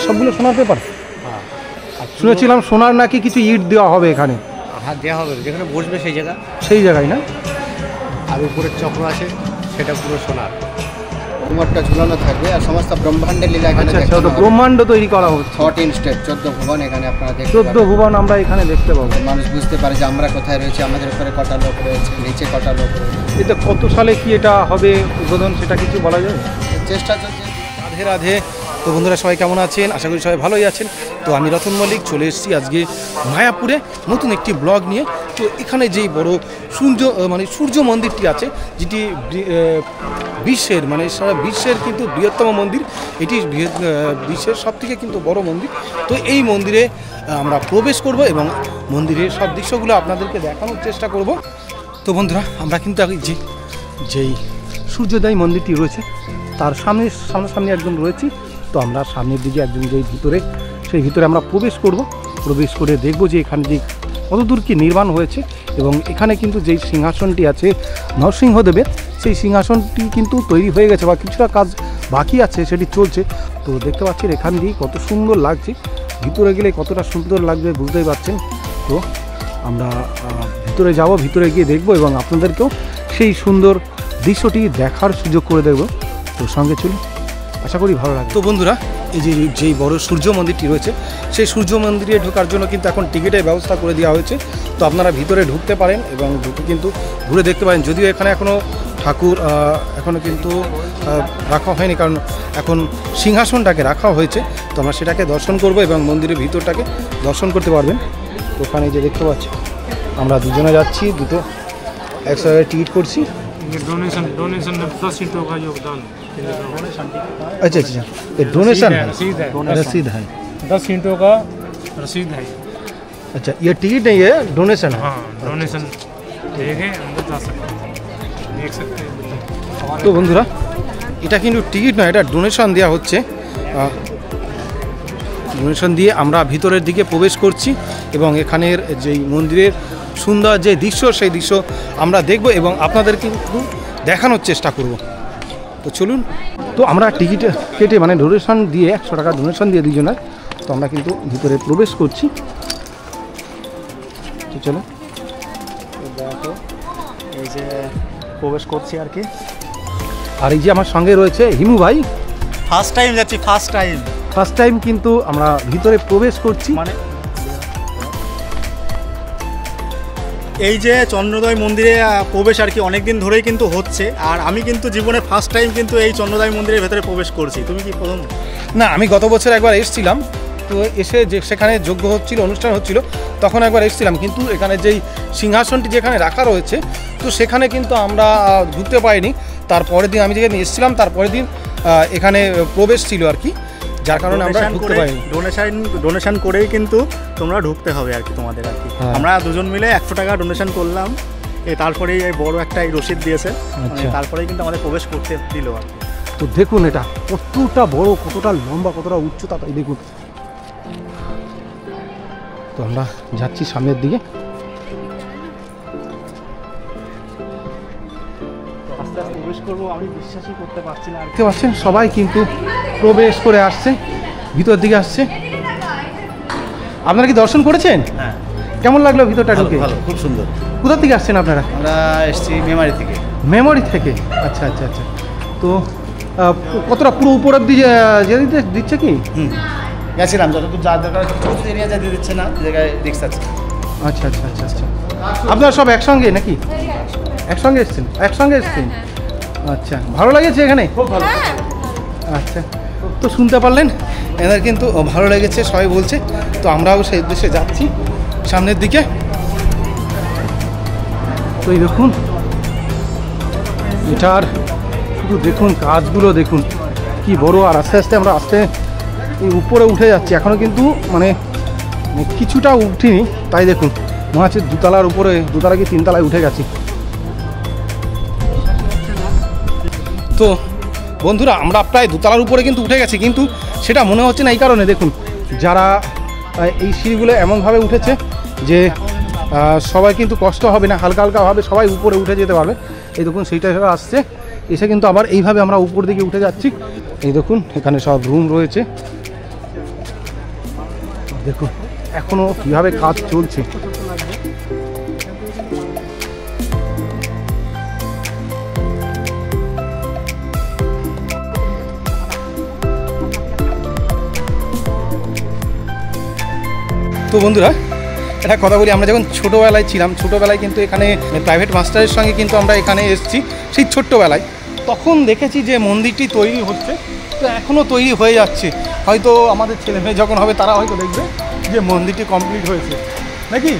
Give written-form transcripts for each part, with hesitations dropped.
সবগুলো সোনার পেপার। শুনেছিলাম সোনার নাকি কিছু ইট দেওয়া হবে এখানে। হ্যাঁ, দেওয়া হবে, যেখানে বসবে সেই জায়গায় না। আর উপরের চক্র আছে সেটা পুরো সোনার। কুমারটা ঝুলানো থাকবে আর সমস্ত ব্রহ্মাণ্ডের লীলা এখানে দেখতে পাবো। ব্রহ্মাণ্ড তৈরি করা হচ্ছে 14 স্টেপ, 14 ভুবন এখানে আপনারা দেখতে 14 ভুবন আমরা এখানে দেখতে পাবো। মানুষ বুঝতে পারে যে আমরা কোথায় রয়েছে, আমাদের উপরে কটা লোক রয়েছে, নিচে কটা লোক রয়েছে। এটা কত সালে কি এটা হবে উদ্বোধন সেটা কিছু বলা যায়? চেষ্টা চলছে। রাধে রাধে। তো বন্ধুরা সবাই কেমন আছেন? আশা করি সবাই ভালোই আছেন। তো আমি রতন মল্লিক চলে এসেছি আজকে মায়াপুরে নতুন একটি ব্লগ নিয়ে। তো এখানে যেই বড় সূর্য মন্দিরটি আছে, যেটি বিশ্বের সারা বিশ্বের কিন্তু বৃহত্তম মন্দির, এটি বিশ্বের সবথেকে কিন্তু বড় মন্দির। তো এই মন্দিরে আমরা প্রবেশ করব এবং মন্দিরের সব দৃশ্যগুলো আপনাদেরকে দেখানোর চেষ্টা করব। তো বন্ধুরা আমরা কিন্তু যেই সূর্যোদয় মন্দিরটি রয়েছে তার সামনাসামনি একদম রয়েছি। তো আমরা সামনের দিকে একদম সেই ভিতরে আমরা প্রবেশ করে দেখব যে এখানে যে কতদূর কি নির্মাণ হয়েছে। এবং এখানে কিন্তু যেই সিংহাসনটি আছে নরসিংহদেবের, সেই সিংহাসনটি কিন্তু তৈরি হয়ে গেছে বা কিছুটা কাজ বাকি আছে, সেটি চলছে। তো দেখতে পাচ্ছেন এখান দিয়ে কত সুন্দর লাগছে, ভিতরে গেলে কতটা সুন্দর লাগবে বুঝতেই পারছেন। তো আমরা ভিতরে গিয়ে দেখব এবং আপনাদেরকেও সেই সুন্দর দৃশ্যটি দেখার সুযোগ করে দেব। তো সঙ্গে চলুন, আশা করি ভালো লাগবে। তো বন্ধুরা এই যেই বড় সূর্য মন্দিরটি রয়েছে, সেই সূর্য মন্দিরে ঢোকার জন্য কিন্তু এখন টিকিটের ব্যবস্থা করে দেওয়া হয়েছে। তো আপনারা ভিতরে ঢুকতে পারেন এবং ঢুকে কিন্তু ঘুরে দেখতে পারেন। যদিও এখানে এখনও ঠাকুর এখনও কিন্তু রাখা হয়নি, কারণ এখন সিংহাসনটাকে রাখা হয়েছে। তো আমরা সেটাকে দর্শন করব এবং মন্দিরের ভিতরটাকে দর্শন করতে পারবেন। তো ওখানে যে দেখতে পাচ্ছি আমরা দুজনে যাচ্ছি, দুটো একসাথে টিকিট করছি। डोनेशन 10 ईंटों का योगदान। अच्छा, ये डोनेशन रसीद है 10 ईंटों का रसीद है। अच्छा, ये टिकट नहीं है, डोनेशन है। हाँ, डोनेशन देके अंदर जा सकते हैं, देख सकते हैं। তো বন্ধুরা এটা কিন্তু টিকিট নয়, এটা ডোনেশন দেওয়া হচ্ছে। ডোনেশন দিয়ে আমরা ভিতরের দিকে প্রবেশ করছি এবং এখানের যেই মন্দিরের সুন্দর যে দৃশ্য, সেই দৃশ্য আমরা দেখব এবং আপনাদের কিন্তু দেখানোর চেষ্টা করব। তো চলুন। তো আমরা টিকিট কেটে ডোনেশন দিয়ে 100 টাকা ডোনেশন দিয়ে দুজনের, তো আমরা কিন্তু ভিতরে প্রবেশ করছি। তো চলো, দেখো এই যে প্রবেশ করছি আর কি। আর এই যে আমার সঙ্গে রয়েছে হিমু ভাই। ফার্স্ট টাইম যাচ্ছি, ফার্স্ট টাইম কিন্তু আমরা ভিতরে প্রবেশ করছি। এই যে চন্দ্রোদয় মন্দিরে প্রবেশ আর কি অনেকদিন ধরেই কিন্তু হচ্ছে, আর আমি কিন্তু জীবনে ফার্স্ট টাইম কিন্তু এই চন্দ্রোদয় মন্দিরের ভেতরে প্রবেশ করছি। তুমি কি প্রথম? না, আমি গত বছর একবার এসেছিলাম। তো এসে সেখানে যজ্ঞ হচ্ছিল, অনুষ্ঠান হচ্ছিল, তখন একবার এসেছিলাম। কিন্তু এখানে যেই সিংহাসনটি যেখানে রাখা রয়েছে, তো সেখানে কিন্তু আমরা ঢুকতে পারিনি। তারপরের দিন আমি যেখানে এসেছিলাম তারপরের দিন এখানে প্রবেশ ছিল আর কি, যার কারণে আমরা ঢুকতে পারিনি। ডোনেশন করেই কিন্তু তোমরা ঢুকতে হবে আর কি তোমাদের আর কি। আমরা দুজন মিলে 100 টাকা ডোনেশন করলাম, তারপরেই এই বড় একটা রসিদ দিয়েছে, তারপরেই কিন্তু আমাদের প্রবেশ করতে দিল আর কি। তো দেখুন এটা কতটা বড়, কতটা লম্বা, কতটা উচ্চতা, তাই দেখুন। তো আমরা যাচ্ছি সামনের দিকে। প্রবেশ করবো, আমি বিশ্বাসই করতে পারছি না। দেখতে পাচ্ছেন সবাই কিন্তু প্রবেশ করে আসছে, ভিতর দিকে আসছে। আপনারা কি দর্শন করেছেন? হ্যাঁ। কেমন লাগলো ভিতরটা ঢুকে? ভালো, খুব সুন্দর। কোথা থেকে আসছেন আপনারা? আমরা এসেছি মেমরি থেকে। আচ্ছা। তো কতটা পুরো উপর অব্দি যেতে দিচ্ছে কি? গেছিলাম, যতটুকু যা দরকার এরিয়া যা দিয়ে দিচ্ছে না, জায়গায় রিক্স আছে। আচ্ছা। আপনারা সব একসঙ্গে নাকি? একসঙ্গে এসছেন? আচ্ছা, ভালো লাগেছে এখানে? খুব ভালো। আচ্ছা, তো শুনতে পারলেন এদের কিন্তু ভালো লেগেছে সবাই বলছে। তো আমরাও সেই উদ্দেশ্যে যাচ্ছি সামনের দিকে। তো এই দেখুন এটার শুধু দেখুন কাজগুলো দেখুন কি বড়। আর আস্তে আস্তে আমরা এই উপরে উঠে যাচ্ছি, এখনও কিন্তু কিছুটা উঠিনি। তাই দেখুন মনে হচ্ছে দুতলার উপরে, দুতলা কি 3 তলায় উঠে গেছি। তো বন্ধুরা আমরা প্রায় 2 তলার উপরে কিন্তু উঠে গেছি, কিন্তু সেটা মনে হচ্ছে না। এই কারণে দেখুন যারা এই সিঁড়িগুলো এমনভাবে উঠেছে যে সবাই কিন্তু কষ্ট হবে না, হালকা হালকাভাবে সবাই উপরে উঠে যেতে পারবে। এই দেখুন সেইটা আসছে, এসে কিন্তু আবার এইভাবে আমরা উপর দিকে উঠে যাচ্ছি। এই দেখুন এখানে সব রুম রয়েছে, দেখুন এখনও কীভাবে কাজ চলছে। তো বন্ধুরা একটা কথা বলি, আমরা যখন ছোটোবেলায় ছিলাম, ছোটোবেলায় কিন্তু এখানে প্রাইভেট মাস্টারের সঙ্গে কিন্তু আমরা এখানে এসেছি সেই ছোট্টবেলায়, তখন দেখেছি যে মন্দিরটি তৈরি হচ্ছে, তো এখনও তৈরি হয়ে যাচ্ছে। হয়তো আমাদের ছেলেমেয়ে যখন হবে তারা হয়তো দেখবে যে মন্দিরটি কমপ্লিট হয়েছে, নাকি?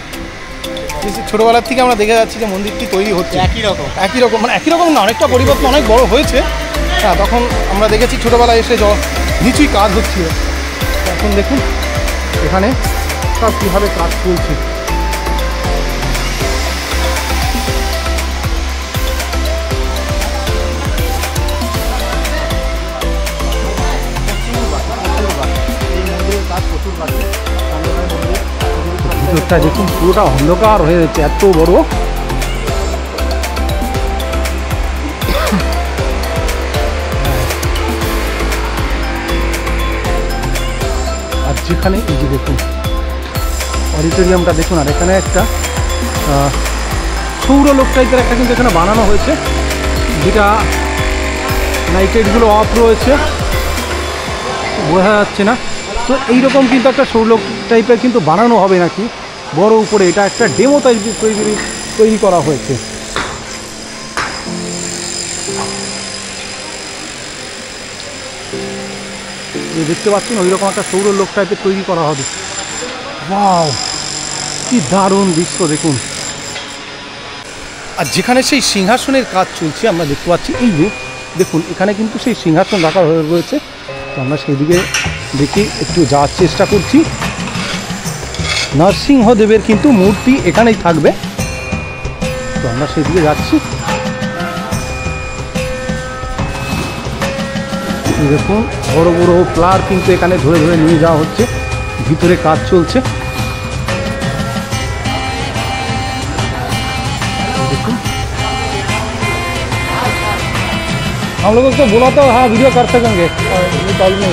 ছোটোবেলার থেকে আমরা দেখে যাচ্ছি যে মন্দিরটি তৈরি হচ্ছে একই রকম, মানে একই রকম না, অনেকটা পরিবর্তন অনেক বড় হয়েছে। হ্যাঁ, তখন আমরা দেখেছি ছোটোবেলায় এসে নিচুই কাজ হচ্ছিল, এখন দেখুন এখানে সব কীভাবে কাজ চলছে। ভিতরটা দেখুন পুরোটা অন্ধকার হয়ে যাচ্ছে, এত বড়। আর যেখানে এই যে দেখুন অডিটোরিয়ামটা দেখুন, আর এখানে একটা সৌরলোক টাইপের একটা কিন্তু এখানে বানানো হয়েছে, যেটা লাইটেরগুলো অফ রয়েছে, বোঝা যাচ্ছে না। তো এইরকম কিন্তু একটা সৌরলোক টাইপের কিন্তু বানানো হবে নাকি বড় উপরে, এটা একটা ডেমো তৈরি করা হয়েছে। দেখতে পাচ্ছেন ওইরকম একটা সৌরলোক টাইপের তৈরি করা হবে। ওয়াও, কি দারুণ দৃশ্য দেখুন। আর যেখানে সেই সিংহাসনের কাজ চলছে আমরা দেখতে পাচ্ছি, এই যে দেখুন এখানে কিন্তু সেই সিংহাসন রাখা হয়ে রয়েছে। তো আমরা সেই দিকে দেখি একটু যাওয়ার চেষ্টা করছি। নরসিংহদেবের কিন্তু মূর্তি এখানেই থাকবে, তো আমরা সেই দিকে যাচ্ছি। দেখুন বড় বড় প্লার কিন্তু এখানে ধরে ধরে নিয়ে যাওয়া হচ্ছে, ভিতরে কাজ চলছে। देखो हम लोगों को बोला था हाँ वीडियो कर सकेंगे ये कॉल में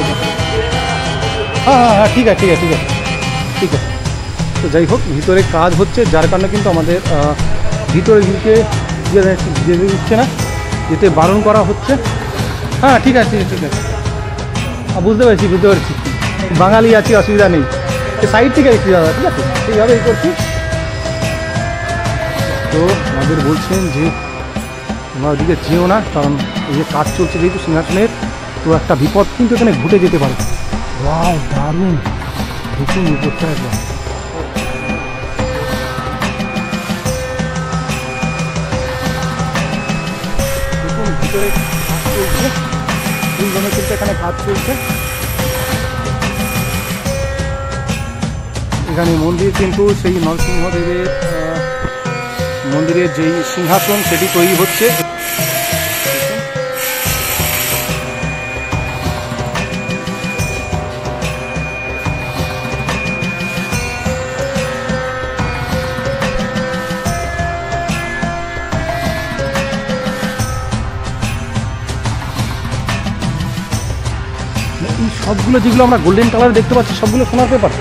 हाँ हाँ हाँ ठीक है ठीक है ठीक है ठीक है। তো যাই হোক ভিতরে কাজ হচ্ছে, যার কারণে কিন্তু আমাদের ভিতরে দিকে যেতে দিচ্ছে না, যেতে বারণ করা হচ্ছে। হ্যাঁ ঠিক আছে ঠিক আছে, বুঝতে পারছি বাঙালি আছি, অসুবিধা নেই। সাইড থেকে দেখছি দাদা, ঠিক আছে সেইভাবে এই করছি। তো আমাদের বলছেন যে তোমরা ওদিকে যেও না, কারণ এই যে কাজ চলছে যেহেতু সিংহাসনের, তো একটা বিপদ কিন্তু এখানে ঘটে যেতে পারে। ওয়াও দারুণ, দেখুন উপরটা একবার। দেখুন ভিতরে কাজ চলছে, এই জন্য কিন্তু এখানে কাজ চলছে। এখানে মন্দির কিন্তু সেই নরসিংহদেবের মন্দিরের যেই সিংহাসন সেটি তৈরি হচ্ছে। এই সবগুলো যেগুলো আমরা গোল্ডেন কালার দেখতে পাচ্ছি সবগুলো সোনার পেপার।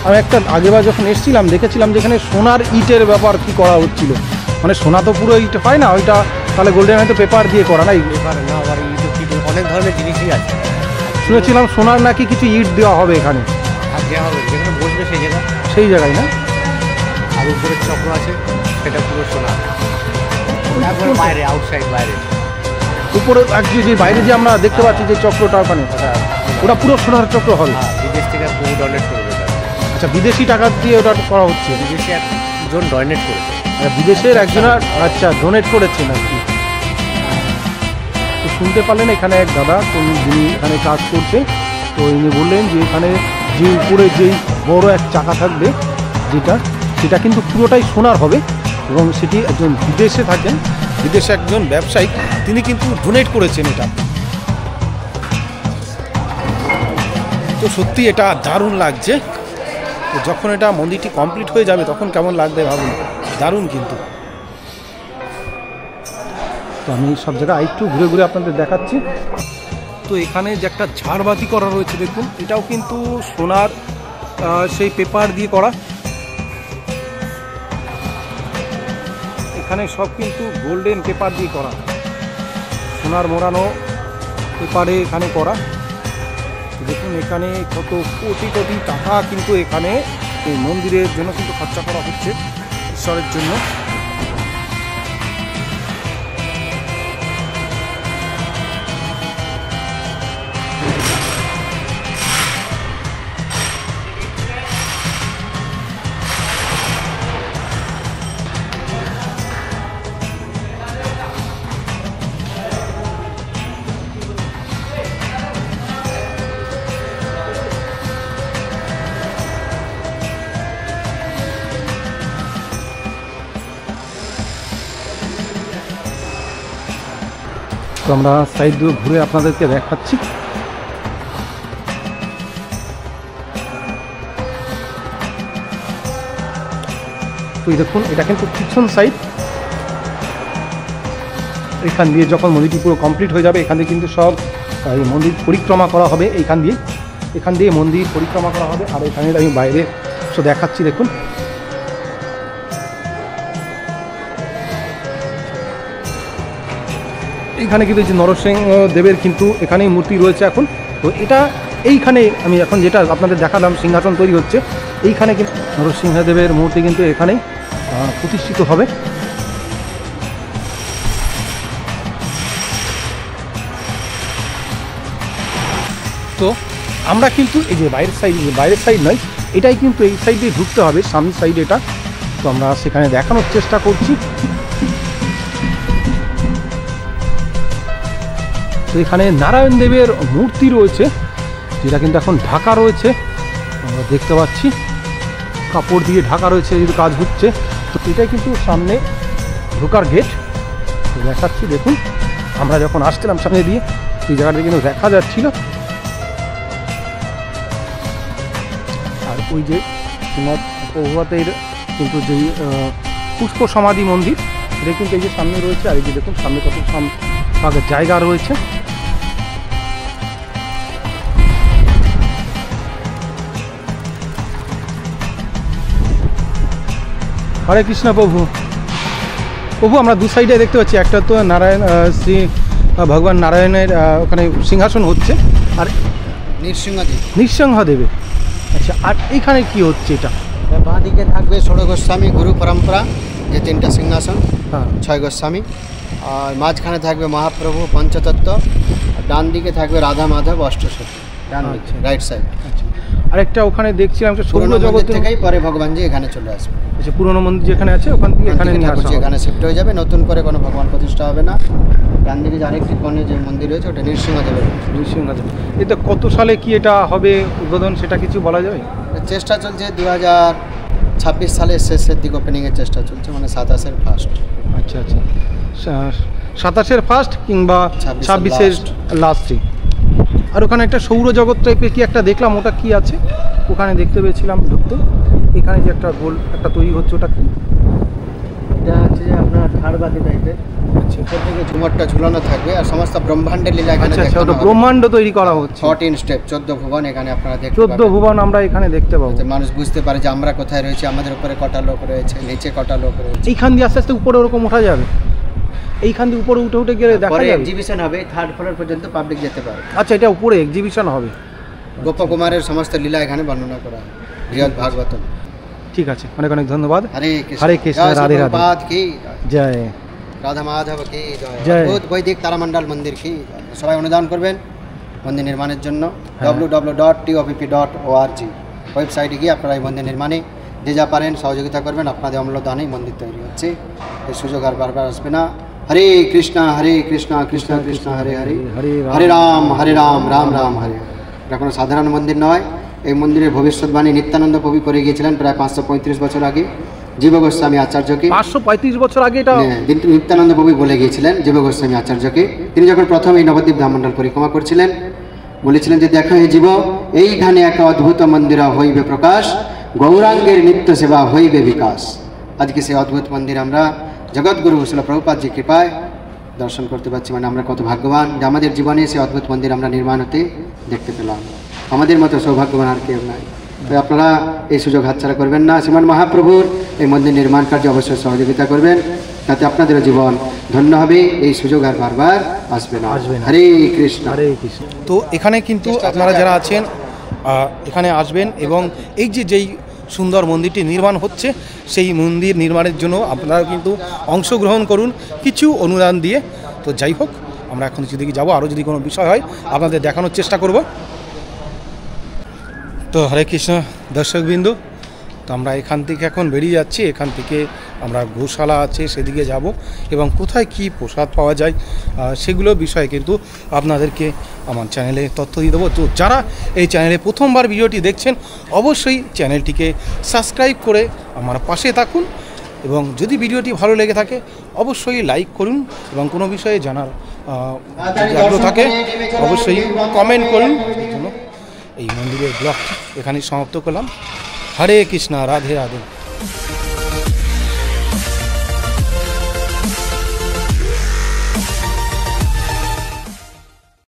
আমি একটা আগেবার যখন এসেছিলাম দেখেছিলাম যেখানে সোনার ইটের ব্যাপার কি করা হচ্ছিল, মানে সোনা তো পুরো ইট হয় না, ওইটা তাহলে গোল্ডেন হয়তো পেপার দিয়ে করা, না পেপার না, আবার ইট অনেক ধরনের জিনিসই আছে। শুনেছিলাম সোনার নাকি কিছু ইট দেওয়া হবে এখানে, দেওয়া হবে যেখানে বসবে সেই জায়গায় না, আর উপরে চক্র আছে সেটা পুরো সোনা, বাইরে আউটসাইড বাইরে উপরে যে বাইরে যে আমরা দেখতে পাচ্ছি যে চক্রটা ওখানে ওটা পুরো সোনার চক্র হবে, বিদেশ থেকে পুরো ডোনেট করবে। আচ্ছা বিদেশি টাকা দিয়ে ওটা করা হচ্ছে, বিদেশি একজন ডোনেট করেছে, বিদেশের একজন আচ্ছা ডোনেট করেছেন আর কি। তো শুনতে পারলেন এখানে এক দাদা যিনি এখানে কাজ করছে, তো ইনি বললেন যে এখানে যে উপরে যেই বড় এক চাকা থাকবে সেটা কিন্তু পুরোটাই সোনার হবে, এবং সেটি একজন বিদেশে থাকেন, বিদেশে একজন ব্যবসায়ী তিনি কিন্তু ডোনেট করেছেন এটা। তো সত্যি এটা দারুণ লাগছে। তো যখন এটা মন্দিরটি কমপ্লিট হয়ে যাবে তখন কেমন লাগবে ভাবুন, দারুণ কিন্তু। তো আমি সব জায়গায় একটু ঘুরে ঘুরে আপনাদের দেখাচ্ছি। তো এখানে যে একটা ঝাড়বাতি করা রয়েছে দেখুন, এটাও কিন্তু সোনার সেই পেপার দিয়ে করা। এখানে সব কিন্তু গোল্ডেন পেপার দিয়ে করা, সোনার মোড়ানো পেপারে এখানে করা। দেখুন এখানে কত কোটি কোটি টাকা কিন্তু এখানে এই মন্দিরের জন্য কিন্তু খরচা করা হচ্ছে ঈশ্বরের জন্য। তো আমরা সাইড দিয়ে ঘুরে আপনাদেরকে দেখাচ্ছি। তো দেখুন এটা কিন্তু পিছন সাইড। এখান দিয়ে যখন মন্দিরটি পুরো কমপ্লিট হয়ে যাবে এখান দিয়ে কিন্তু সব এই মন্দির পরিক্রমা করা হবে। এখান দিয়ে মন্দির পরিক্রমা করা হবে। আর এখানে আমি বাইরে সব দেখাচ্ছি দেখুন। এখানে কিন্তু যে নরসিংহ দেবের কিন্তু এখানেই মূর্তি রয়েছে এখন। তো এটা এইখানে আমি এখন যেটা আপনাদের দেখালাম সিংহাসন তৈরি হচ্ছে, এইখানে কিন্তু নরসিংহদেবের মূর্তি কিন্তু এখানেই প্রতিষ্ঠিত হবে। তো আমরা কিন্তু এই যে বাইরের সাইড নয়, এটাই কিন্তু এই সাইড দিয়ে ঢুকতে হবে, সামনের সাইড এটা। তো আমরা সেখানে দেখানোর চেষ্টা করছি। তো এখানে নারায়ণ দেবের মূর্তি রয়েছে, যেটা কিন্তু এখন ঢাকা রয়েছে, আমরা দেখতে পাচ্ছি কাপড় দিয়ে ঢাকা রয়েছে, যেহেতু কাজ হচ্ছে। তো এটাই কিন্তু সামনে ঢোকার গেট দেখাচ্ছি দেখুন। আমরা যখন আসছিলাম সামনে দিয়ে এই জায়গাটা কিন্তু দেখা যাচ্ছিল। আর ওই যে শ্রীনাথ প্রভুপাতের কিন্তু যেই পুষ্প সমাধি মন্দির, এটা কিন্তু এই যে সামনে রয়েছে। আর এই যে দেখুন সামনে কত ফাঁকা জায়গা রয়েছে। হরে কৃষ্ণ প্রভু। আমরা দু সাইডে দেখতে পাচ্ছি, একটা তো নারায়ণ শ্রী ভগবান নারায়ণের ওখানে সিংহাসন হচ্ছে, আর নৃসিংহদেবের। আচ্ছা, আর এইখানে কি হচ্ছে? এটা বাঁ দিকে থাকবে ষোড় গোস্বামী গুরু পরম্পরা, যে 3টা সিংহাসন, 6 গোস্বামী। আর মাঝখানে থাকবে মহাপ্রভু পঞ্চতত্ত্ব। আর ডান দিকে থাকবে রাধা মাধব অষ্টসখী, ডান দিকে রাইট সাইড। আচ্ছা, আরেকটা ওখানে দেখছিলাম একটা সৌর জগৎ থেকেই পরে ভগবানজি এখানে চলে আসবে। আচ্ছা, পুরনো মন্দির যেখানে আছে ওখান থেকে এখানে নিয়ে আসা হবে, এখানে শিফট হয়ে যাবে। নতুন করে কোনো ভগবান প্রতিষ্ঠা হবে না। ডান দিকে যে আরেকটি কোণে যে মন্দির রয়েছে ওটা নৃসিংহদেবের। এটা কত সালে কি এটা হবে উদ্বোধন, সেটা কিছু বলা যাবে? চেষ্টা চলছে 2026 সালের শেষের দিকে ওপেনিংয়ের চেষ্টা চলছে, মানে 27-এর ফার্স্ট। আচ্ছা, 27-এর ফার্স্ট কিংবা 26-এর লাস্টে। আর ওখানে একটা সৌরজগৎ টাইপের কি একটা দেখলাম, ওটা কি আছে ওখানে দেখতে পেয়েছিলাম ঢুকতে। এখানে যে একটা গোল একটা তৈরি হচ্ছে, ওটা কি? এটা হচ্ছে যে আপনার ঝাড়বাতি টাইপের। আচ্ছা, উপর থেকে ঝুমরটা ঝুলানো থাকবে আর সমস্ত ব্রহ্মাণ্ডের লীলা এখানে দেখানো হবে। ব্রহ্মাণ্ড তৈরি করা হচ্ছে, 14 স্টেপ, 14 ভুবন এখানে আপনারা দেখতে পাবেন। 14 ভুবন আমরা এখানে দেখতে পাবো। মানুষ বুঝতে পারে যে আমরা কোথায় রয়েছি, আমাদের উপরে কটা লোক রয়েছে, নিচে কটা লোক রয়েছে। এইখান দিয়ে আস্তে আস্তে উপরে ওরকম ওঠা যাবে, এইখান দিয়ে উপরে উঠে গেলে দেখা যাবে। এক্সিবিশন হবে 3rd ফ্লোর পর্যন্ত, পাবলিক যেতে পারে। আচ্ছা, এটা উপরে এক্সিবিশন হবে। গোপকুমারের সমস্ত লীলা এখানে বর্ণনা করা হয়, বৃহৎ ভাগবতম। ঠিক আছে, অনেক অনেক ধন্যবাদ। হরে কৃষ্ণ, রাধে রাধে কি জয়, রাধা মাধব কি জয়, বৈদিক তারামণ্ডল মন্দির কি। সবাই অনুদান করবেন মন্দির নির্মাণের জন্য। www.topp.org ওয়েবসাইটে গিয়ে আপনারা এই মন্দির নির্মাণে যে যা পারেন সহযোগিতা করবেন। আপনাদের অমূল্য দানেই মন্দির তৈরি হচ্ছে, এই সুযোগ আর বারবার আসবে না। হরে কৃষ্ণ কৃষ্ণ কৃষ্ণ হরে হরে, হরে রাম রাম রাম হরে। এটা কোনো সাধারণ মন্দির নয়। এই মন্দিরের ভবিষ্যৎবাণী নিত্যানন্দ কবি করে গিয়েছিলেন প্রায় 535 বছর আগে জীব গোস্বামী আচার্যকে। 535 বছর আগে এটা নিত্যানন্দ কবি বলে গিয়েছিলেন জীব গোস্বামী আচার্যকে। তিনি যখন প্রথম এই নবদ্বীপ ধামমণ্ডল পরিক্রমা করছিলেন, বলেছিলেন যে দেখো হে জীব, এইখানে এক অদ্ভুত মন্দির হইবে প্রকাশ, গৌরাঙ্গের নিত্য সেবা হইবে বিকাশ। আজকে সেই অদ্ভুত মন্দির আমরা জগৎগুরু শিল প্রভুপাদজির কৃপায় দর্শন করতে পারছি। মানে আমরা কত ভাগ্যবান যে আমাদের জীবনে সেই অদ্ভুত মন্দির আমরা নির্মাণ হতে দেখতে পেলাম। আমাদের মতো সৌভাগ্যবান আর কেউ নাই। তাই আপনারা এই সুযোগ হাতছাড়া করবেন না। শ্রীমান মহাপ্রভুর এই মন্দির নির্মাণ কার্যে অবশ্যই সহযোগিতা করবেন, তাতে আপনাদেরও জীবন ধন্য হবে। এই সুযোগ আর বারবার আসবে না। হরে কৃষ্ণ, হরে কৃষ্ণ। তো এখানে কিন্তু আপনারা যারা আছেন এখানে আসবেন এবং এই যেই সুন্দর মন্দিরটি নির্মাণ হচ্ছে সেই মন্দির নির্মাণের জন্য আপনারা কিন্তু অংশগ্রহণ করুন কিছু অনুদান দিয়ে। তো যাই হোক, আমরা এখন যদি যাবো, আরও যদি কোনো বিষয় হয় আপনাদের দেখানোর চেষ্টা করব। তো হরে কৃষ্ণ দর্শকবৃন্দ, তো আমরা এখান থেকে এখন বেরিয়ে যাচ্ছি। এখান থেকে আমরা গোশালা আছে সেদিকে যাব এবং কোথায় কি প্রসাদ পাওয়া যায় সেগুলো বিষয়ে কিন্তু আপনাদেরকে আমার চ্যানেলে তথ্য দিয়ে দেবো। তো যারা এই চ্যানেলে প্রথমবার ভিডিওটি দেখছেন অবশ্যই চ্যানেলটিকে সাবস্ক্রাইব করে আমার পাশে থাকুন এবং যদি ভিডিওটি ভালো লেগে থাকে অবশ্যই লাইক করুন এবং কোনো বিষয়ে জানার আগ্রহ থাকে অবশ্যই কমেন্ট করুন। এই জন্য এই মন্দিরের ব্লগটি এখানেই সমাপ্ত করলাম। হরে কৃষ্ণ, রাধে রাধে।